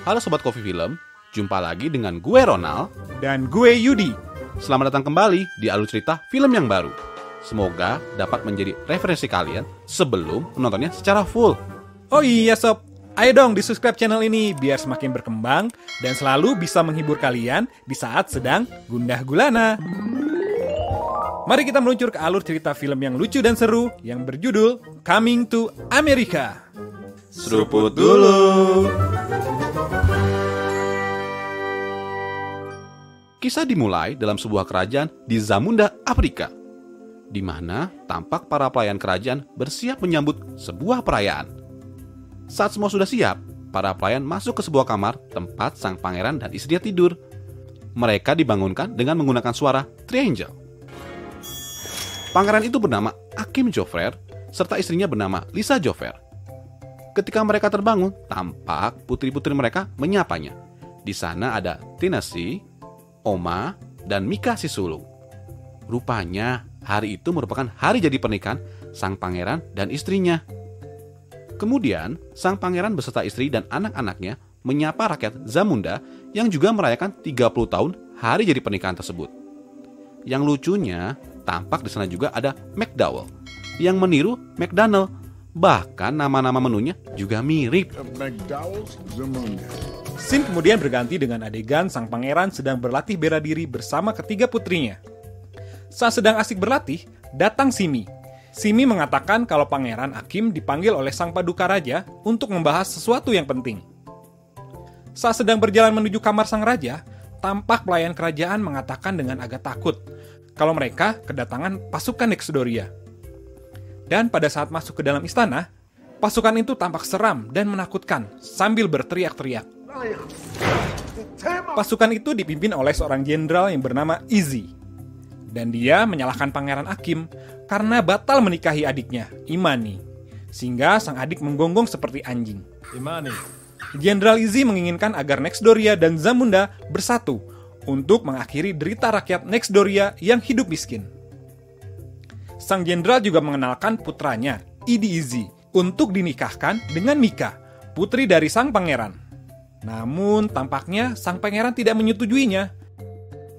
Halo Sobat Kopi Film, jumpa lagi dengan gue Ronald dan gue Yudi. Selamat datang kembali di alur cerita film yang baru. Semoga dapat menjadi referensi kalian sebelum menontonnya secara full. Oh iya sob, ayo dong di subscribe channel ini biar semakin berkembang dan selalu bisa menghibur kalian di saat sedang gundah gulana. Mari kita meluncur ke alur cerita film yang lucu dan seru yang berjudul Coming to America. Seruput dulu. Kisah dimulai dalam sebuah kerajaan di Zamunda, Afrika, di mana tampak para pelayan kerajaan bersiap menyambut sebuah perayaan. Saat semua sudah siap, para pelayan masuk ke sebuah kamar tempat sang pangeran dan istrinya tidur. Mereka dibangunkan dengan menggunakan suara triangle. Pangeran itu bernama Akim Joffrey, serta istrinya bernama Lisa Joffrey. Ketika mereka terbangun, tampak putri-putri mereka menyapanya. Di sana ada Tennessee, Oma, dan Mika si sulung. Rupanya, hari itu merupakan hari jadi pernikahan sang pangeran dan istrinya. Kemudian, sang pangeran beserta istri dan anak-anaknya menyapa rakyat Zamunda yang juga merayakan 30 tahun hari jadi pernikahan tersebut. Yang lucunya, tampak di sana juga ada McDowell yang meniru McDonald. Bahkan nama-nama menunya juga mirip. Scene kemudian berganti dengan adegan sang pangeran sedang berlatih bela diri bersama ketiga putrinya. Saat sedang asik berlatih, datang Simi. Simi mengatakan kalau pangeran Akim dipanggil oleh sang paduka raja untuk membahas sesuatu yang penting. Saat sedang berjalan menuju kamar sang raja, tampak pelayan kerajaan mengatakan dengan agak takut kalau mereka kedatangan pasukan Nexdoria. Dan pada saat masuk ke dalam istana, pasukan itu tampak seram dan menakutkan sambil berteriak-teriak. Pasukan itu dipimpin oleh seorang jenderal yang bernama Izzy. Dan dia menyalahkan Pangeran Akim karena batal menikahi adiknya, Imani. Sehingga sang adik menggonggong seperti anjing. Imani. Jenderal Izzy menginginkan agar Nexdoria dan Zamunda bersatu untuk mengakhiri derita rakyat Nexdoria yang hidup miskin. Sang jenderal juga mengenalkan putranya, Idi Izzy, untuk dinikahkan dengan Mika, putri dari sang pangeran. Namun, tampaknya sang pangeran tidak menyetujuinya.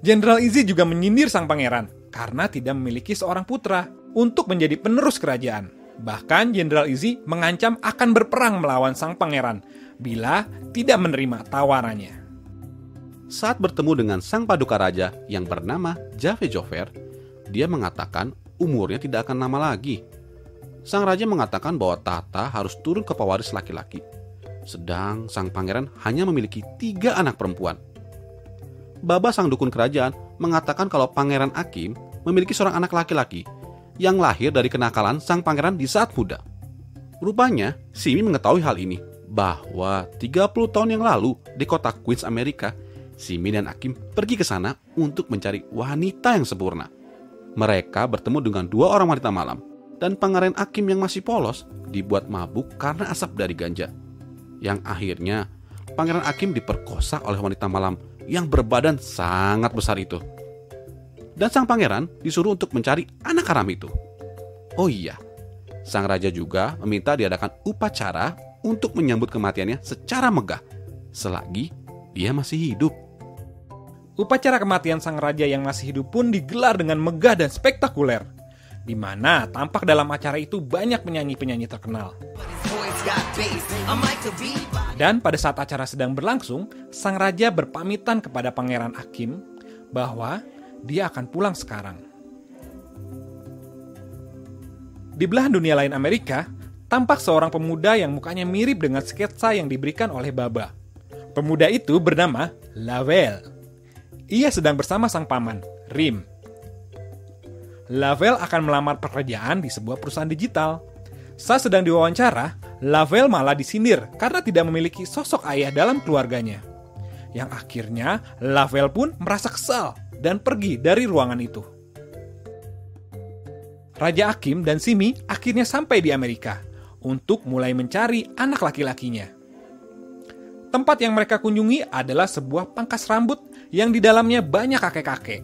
Jenderal Izzy juga menyindir sang pangeran karena tidak memiliki seorang putra untuk menjadi penerus kerajaan. Bahkan, Jenderal Izzy mengancam akan berperang melawan sang pangeran bila tidak menerima tawarannya. Saat bertemu dengan sang paduka raja yang bernama Jave Joffrey, dia mengatakan umurnya tidak akan lama lagi. Sang raja mengatakan bahwa tahta harus turun ke pewaris laki-laki, sedang sang pangeran hanya memiliki 3 anak perempuan. Baba sang dukun kerajaan mengatakan kalau Pangeran Akim memiliki seorang anak laki-laki yang lahir dari kenakalan sang pangeran di saat muda. Rupanya, Simi mengetahui hal ini, bahwa 30 tahun yang lalu di kota Queens, Amerika, Simi dan Akim pergi ke sana untuk mencari wanita yang sempurna. Mereka bertemu dengan 2 orang wanita malam, dan Pangeran Akim yang masih polos dibuat mabuk karena asap dari ganja. Yang akhirnya, Pangeran Akim diperkosa oleh wanita malam yang berbadan sangat besar itu. Dan sang pangeran disuruh untuk mencari anak haram itu. Oh iya, sang raja juga meminta diadakan upacara untuk menyambut kematiannya secara megah, selagi dia masih hidup. Upacara kematian sang raja yang masih hidup pun digelar dengan megah dan spektakuler, di mana tampak dalam acara itu banyak penyanyi-penyanyi terkenal. Dan pada saat acara sedang berlangsung, sang raja berpamitan kepada Pangeran Akim bahwa dia akan pulang sekarang. Di belahan dunia lain Amerika, tampak seorang pemuda yang mukanya mirip dengan sketsa yang diberikan oleh Baba. Pemuda itu bernama Lavelle. Ia sedang bersama sang paman, Rim. Lavelle akan melamar pekerjaan di sebuah perusahaan digital. Saat sedang diwawancara, Lavelle malah disindir karena tidak memiliki sosok ayah dalam keluarganya. Yang akhirnya, Lavelle pun merasa kesal dan pergi dari ruangan itu. Raja Akim dan Simi akhirnya sampai di Amerika untuk mulai mencari anak laki-lakinya. Tempat yang mereka kunjungi adalah sebuah pangkas rambut yang di dalamnya banyak kakek-kakek.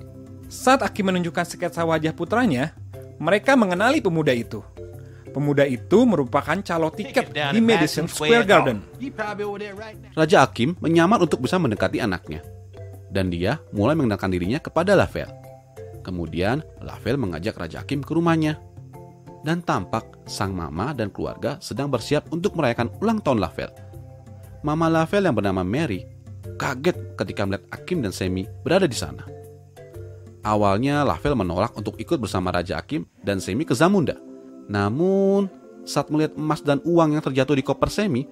Saat Akim menunjukkan sketsa wajah putranya, mereka mengenali pemuda itu. Pemuda itu merupakan calo tiket di Madison Square Garden. Raja Akim menyamar untuk bisa mendekati anaknya. Dan dia mulai mengenalkan dirinya kepada Lavelle. Kemudian Lavelle mengajak Raja Akim ke rumahnya. Dan tampak sang mama dan keluarga sedang bersiap untuk merayakan ulang tahun Lavelle. Mama Lavelle yang bernama Mary kaget ketika melihat Akim dan Sammy berada di sana. Awalnya Lavelle menolak untuk ikut bersama Raja Akim dan Sammy ke Zamunda. Namun, saat melihat emas dan uang yang terjatuh di koper Sammy,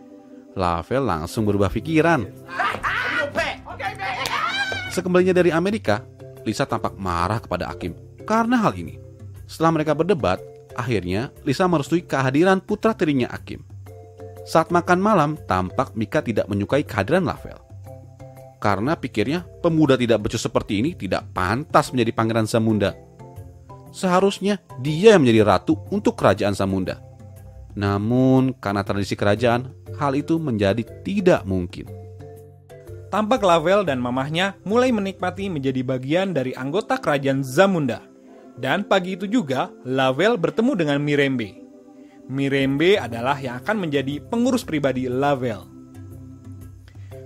Lavelle langsung berubah pikiran. Sekembalinya dari Amerika, Lisa tampak marah kepada Akim karena hal ini. Setelah mereka berdebat, akhirnya Lisa merestui kehadiran putra tirinya Akim. Saat makan malam, tampak Mika tidak menyukai kehadiran Lavelle. Karena pikirnya pemuda tidak becus seperti ini tidak pantas menjadi pangeran Zamunda. Seharusnya dia yang menjadi ratu untuk kerajaan Zamunda. Namun karena tradisi kerajaan, hal itu menjadi tidak mungkin. Tampak Lavelle dan mamahnya mulai menikmati menjadi bagian dari anggota kerajaan Zamunda. Dan pagi itu juga Lavelle bertemu dengan Mirembe. Mirembe adalah yang akan menjadi pengurus pribadi Lavelle.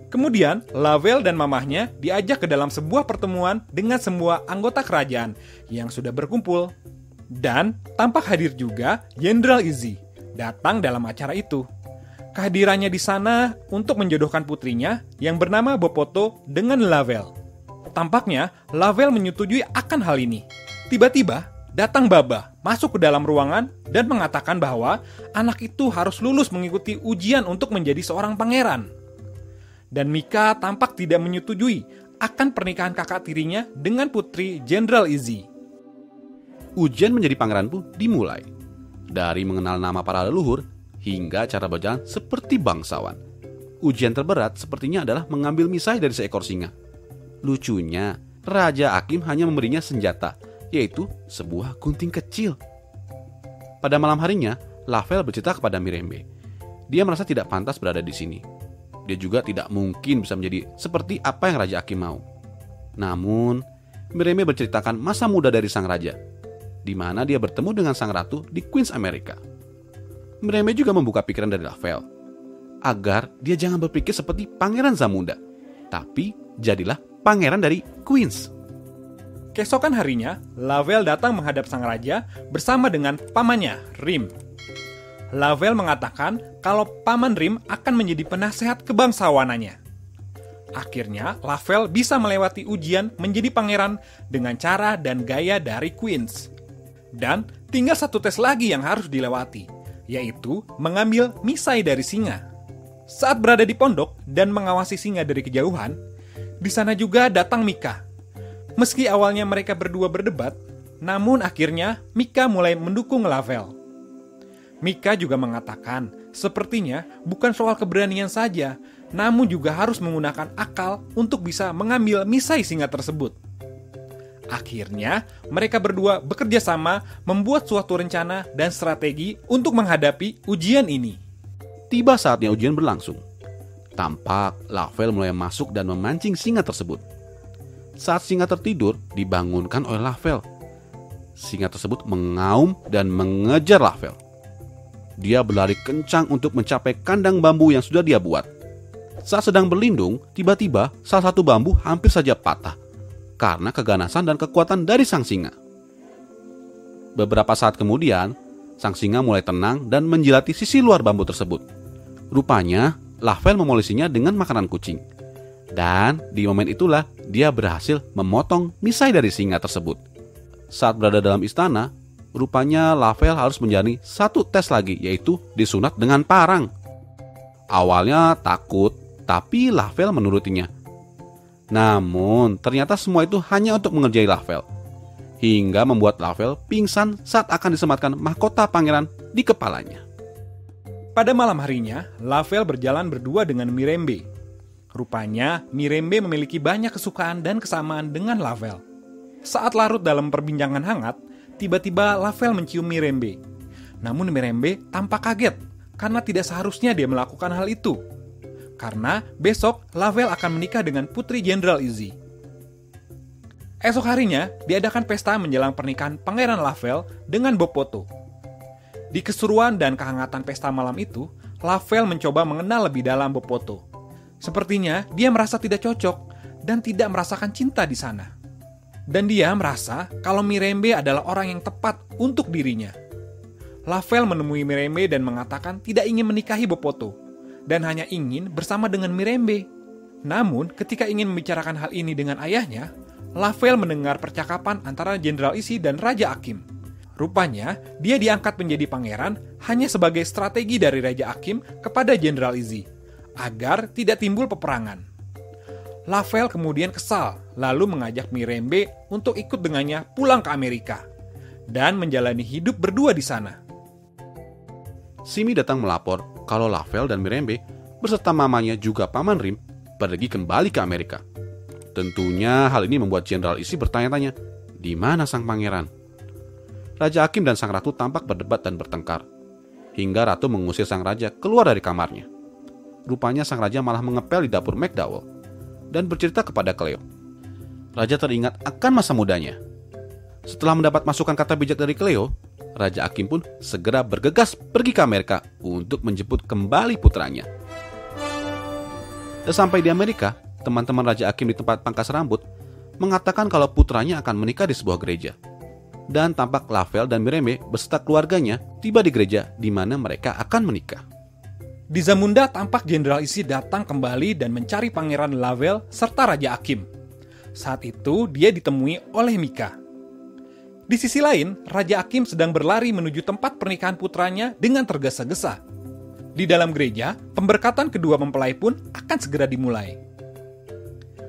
Kemudian, Lavelle dan mamahnya diajak ke dalam sebuah pertemuan dengan semua anggota kerajaan yang sudah berkumpul. Dan tampak hadir juga Jenderal Izzy datang dalam acara itu. Kehadirannya di sana untuk menjodohkan putrinya yang bernama Bopoto dengan Lavelle. Tampaknya Lavelle menyetujui akan hal ini. Tiba-tiba datang Baba masuk ke dalam ruangan dan mengatakan bahwa anak itu harus lulus mengikuti ujian untuk menjadi seorang pangeran. Dan Mika tampak tidak menyetujui akan pernikahan kakak tirinya dengan putri Jenderal Izzy. Ujian menjadi pangeran pun dimulai. Dari mengenal nama para leluhur hingga cara berjalan seperti bangsawan. Ujian terberat sepertinya adalah mengambil misai dari seekor singa. Lucunya, Raja Akim hanya memberinya senjata, yaitu sebuah gunting kecil. Pada malam harinya, Lavelle bercerita kepada Mirembe. Dia merasa tidak pantas berada di sini. Dia juga tidak mungkin bisa menjadi seperti apa yang Raja Akim mau. Namun, Mirembe berceritakan masa muda dari sang raja, di mana dia bertemu dengan sang ratu di Queens Amerika. Mirembe juga membuka pikiran dari Lavelle, agar dia jangan berpikir seperti pangeran Zamunda, tapi jadilah pangeran dari Queens. Keesokan harinya, Lavelle datang menghadap sang raja bersama dengan pamannya, Rim. Lavelle mengatakan kalau Paman Rim akan menjadi penasehat kebangsawanannya. Akhirnya, Lavelle bisa melewati ujian menjadi pangeran dengan cara dan gaya dari Queens. Dan tinggal satu tes lagi yang harus dilewati, yaitu mengambil misai dari singa. Saat berada di pondok dan mengawasi singa dari kejauhan, di sana juga datang Mika. Meski awalnya mereka berdua berdebat, namun akhirnya Mika mulai mendukung Lavelle. Mika juga mengatakan, sepertinya bukan soal keberanian saja, namun juga harus menggunakan akal untuk bisa mengambil misai singa tersebut. Akhirnya, mereka berdua bekerja sama membuat suatu rencana dan strategi untuk menghadapi ujian ini. Tiba saatnya ujian berlangsung. Tampak Lavelle mulai masuk dan memancing singa tersebut. Saat singa tertidur, dibangunkan oleh Lavelle. Singa tersebut mengaum dan mengejar Lavelle. Dia berlari kencang untuk mencapai kandang bambu yang sudah dia buat. Saat sedang berlindung, tiba-tiba salah satu bambu hampir saja patah karena keganasan dan kekuatan dari sang singa. Beberapa saat kemudian, sang singa mulai tenang dan menjilati sisi luar bambu tersebut. Rupanya, Lavelle memolisinya dengan makanan kucing. Dan di momen itulah dia berhasil memotong misai dari singa tersebut. Saat berada dalam istana, rupanya Lavelle harus menjalani satu tes lagi, yaitu disunat dengan parang. Awalnya takut, tapi Lavelle menurutinya. Namun, ternyata semua itu hanya untuk mengerjai Lavelle, hingga membuat Lavelle pingsan saat akan disematkan mahkota pangeran di kepalanya. Pada malam harinya, Lavelle berjalan berdua dengan Mirembe. Rupanya, Mirembe memiliki banyak kesukaan dan kesamaan dengan Lavelle. Saat larut dalam perbincangan hangat, tiba-tiba Lavelle mencium Mirembe. Namun Mirembe tampak kaget karena tidak seharusnya dia melakukan hal itu. Karena besok Lavelle akan menikah dengan putri Jenderal Izzy. Esok harinya diadakan pesta menjelang pernikahan Pangeran Lavelle dengan Bopoto. Di keseruan dan kehangatan pesta malam itu, Lavelle mencoba mengenal lebih dalam Bopoto. Sepertinya dia merasa tidak cocok dan tidak merasakan cinta di sana. Dan dia merasa kalau Mirembe adalah orang yang tepat untuk dirinya. Lavelle menemui Mirembe dan mengatakan tidak ingin menikahi Bopoto dan hanya ingin bersama dengan Mirembe. Namun, ketika ingin membicarakan hal ini dengan ayahnya, Lavelle mendengar percakapan antara Jenderal Izzy dan Raja Akim. Rupanya, dia diangkat menjadi pangeran hanya sebagai strategi dari Raja Akim kepada Jenderal Izzy, agar tidak timbul peperangan. Lavelle kemudian kesal, lalu mengajak Mirembe untuk ikut dengannya pulang ke Amerika dan menjalani hidup berdua di sana. Simi datang melapor kalau Lavelle dan Mirembe beserta mamanya juga Paman Rim pergi kembali ke Amerika. Tentunya hal ini membuat Jenderal Izzy bertanya-tanya, di mana sang pangeran? Raja Akim dan sang ratu tampak berdebat dan bertengkar, hingga ratu mengusir sang raja keluar dari kamarnya. Rupanya sang raja malah mengepel di dapur McDowell dan bercerita kepada Cleo. Raja teringat akan masa mudanya. Setelah mendapat masukan kata bijak dari Cleo, Raja Akim pun segera bergegas pergi ke Amerika untuk menjemput kembali putranya. Sampai di Amerika, teman-teman Raja Akim di tempat pangkas rambut mengatakan kalau putranya akan menikah di sebuah gereja. Dan tampak Lavelle dan Mirembe beserta keluarganya tiba di gereja di mana mereka akan menikah. Di Zamunda tampak Jenderal Izzy datang kembali dan mencari Pangeran Lavelle serta Raja Akim. Saat itu dia ditemui oleh Mika. Di sisi lain, Raja Akim sedang berlari menuju tempat pernikahan putranya dengan tergesa-gesa. Di dalam gereja, pemberkatan kedua mempelai pun akan segera dimulai.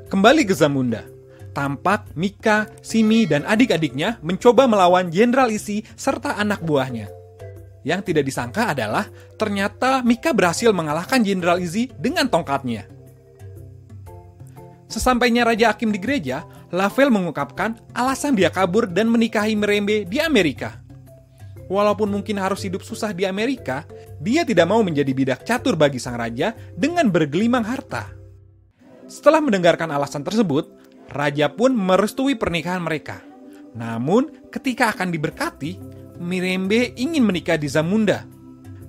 Kembali ke Zamunda, tampak Mika, Simi, dan adik-adiknya mencoba melawan Jenderal Izzy serta anak buahnya. Yang tidak disangka adalah ternyata Mika berhasil mengalahkan Jenderal Izzy dengan tongkatnya. Sesampainya Raja Akim di gereja, Lavelle mengungkapkan alasan dia kabur dan menikahi Mirembe di Amerika. Walaupun mungkin harus hidup susah di Amerika, dia tidak mau menjadi bidak catur bagi sang raja dengan bergelimang harta. Setelah mendengarkan alasan tersebut, raja pun merestui pernikahan mereka. Namun, ketika akan diberkati, Mirembe ingin menikah di Zamunda.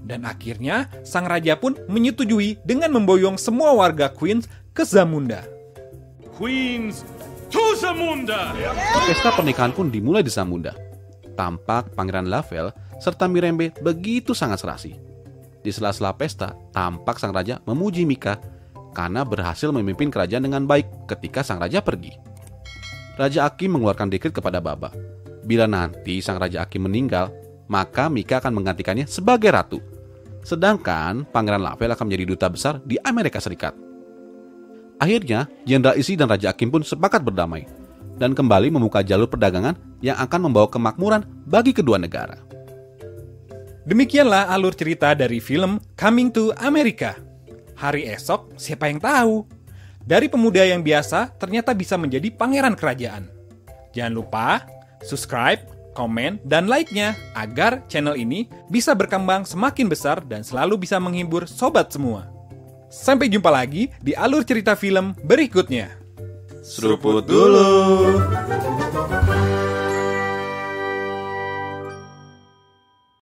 Dan akhirnya, sang raja pun menyetujui dengan memboyong semua warga Queens ke Zamunda. Queens to Zamunda! Pesta pernikahan pun dimulai di Zamunda. Tampak Pangeran Lavelle serta Mirembe begitu sangat serasi. Di sela-sela pesta, tampak sang raja memuji Mika karena berhasil memimpin kerajaan dengan baik ketika sang raja pergi. Raja Akim mengeluarkan dekret kepada Baba. Bila nanti sang Raja Akim meninggal, maka Mika akan menggantikannya sebagai ratu. Sedangkan Pangeran Lavelle akan menjadi duta besar di Amerika Serikat. Akhirnya, Jenderal Izzy dan Raja Akim pun sepakat berdamai dan kembali membuka jalur perdagangan yang akan membawa kemakmuran bagi kedua negara. Demikianlah alur cerita dari film Coming to America. Hari esok, siapa yang tahu? Dari pemuda yang biasa, ternyata bisa menjadi pangeran kerajaan. Jangan lupa subscribe, komen, dan like-nya agar channel ini bisa berkembang semakin besar dan selalu bisa menghibur sobat semua. Sampai jumpa lagi di alur cerita film berikutnya. Seruput dulu.